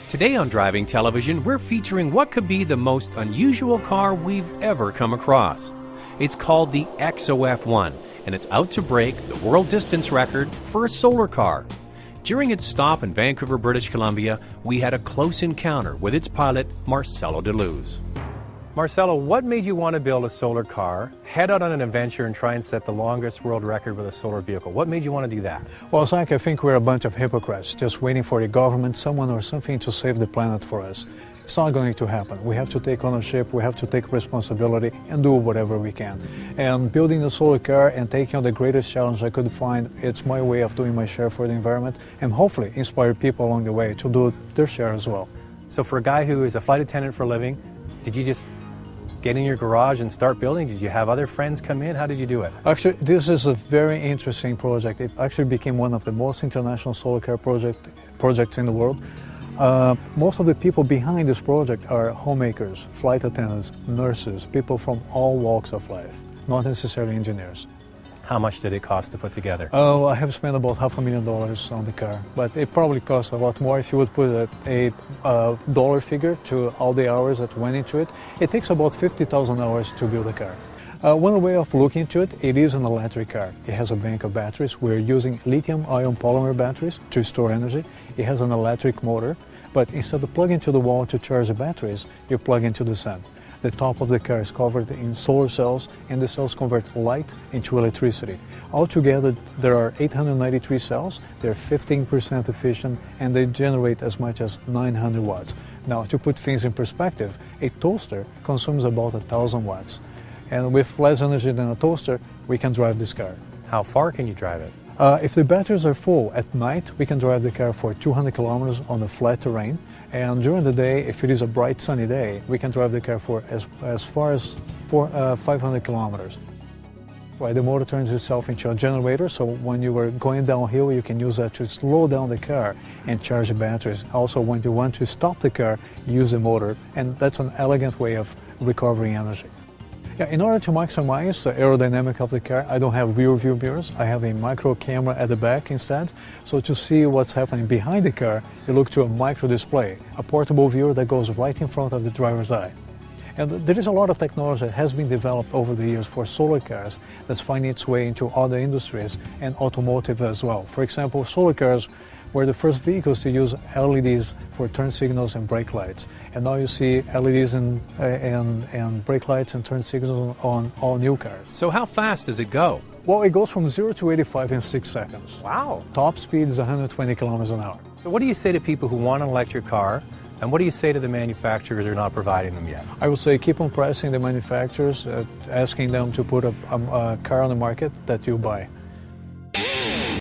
Today on Driving Television, we're featuring what could be the most unusual car we've ever come across. It's called the XOF1, and it's out to break the world distance record for a solar car. During its stop in Vancouver, British Columbia, we had a close encounter with its pilot, Marcelo Deluz. Marcelo, what made you want to build a solar car, head out on an adventure and try and set the longest world record with a solar vehicle? What made you want to do that? Well, Zach, I think we're a bunch of hypocrites just waiting for the government, someone or something to save the planet for us. It's not going to happen. We have to take ownership, we have to take responsibility and do whatever we can. And building a solar car and taking on the greatest challenge I could find, it's my way of doing my share for the environment and hopefully inspire people along the way to do their share as well. So for a guy who is a flight attendant for a living, did you just get in your garage and start building? Did you have other friends come in? How did you do it? Actually, this is a very interesting project. It actually became one of the most international solar car projects in the world. Most of the people behind this project are homemakers, flight attendants, nurses, people from all walks of life, not necessarily engineers. How much did it cost to put together? Oh, I have spent about $500,000 on the car, but it probably costs a lot more if you would put a dollar figure to all the hours that went into it. It takes about 50,000 hours to build a car. One way of looking into it, it is an electric car. It has a bank of batteries. We're using lithium-ion polymer batteries to store energy. It has an electric motor, but instead of plugging to the wall to charge the batteries, you plug into the sun. The top of the car is covered in solar cells, and the cells convert light into electricity. Altogether, there are 893 cells. They're 15% efficient, and they generate as much as 900 watts. Now, to put things in perspective, a toaster consumes about 1,000 watts. And with less energy than a toaster, we can drive this car. How far can you drive it? If the batteries are full at night, we can drive the car for 200 kilometers on the flat terrain. And during the day, if it is a bright sunny day, we can drive the car for as far as 500 kilometers. Right, the motor turns itself into a generator, so when you are going downhill, you can use that to slow down the car and charge the batteries. Also, when you want to stop the car, use the motor, and that's an elegant way of recovering energy. Yeah, in order to maximize the aerodynamic of the car, I don't have rear view mirrors. I have a micro camera at the back instead. So to see what's happening behind the car, you look to a micro display, a portable viewer that goes right in front of the driver's eye. And there is a lot of technology that has been developed over the years for solar cars that's finding its way into other industries and automotive as well. For example, solar cars were the first vehicles to use LEDs for turn signals and brake lights. And now you see LEDs and brake lights and turn signals on all new cars. So how fast does it go? Well, it goes from 0 to 85 in 6 seconds. Wow. Top speed is 120 kilometers an hour. So what do you say to people who want an electric car, and what do you say to the manufacturers who are not providing them yet? I would say keep on pressing the manufacturers, asking them to put a car on the market that you buy.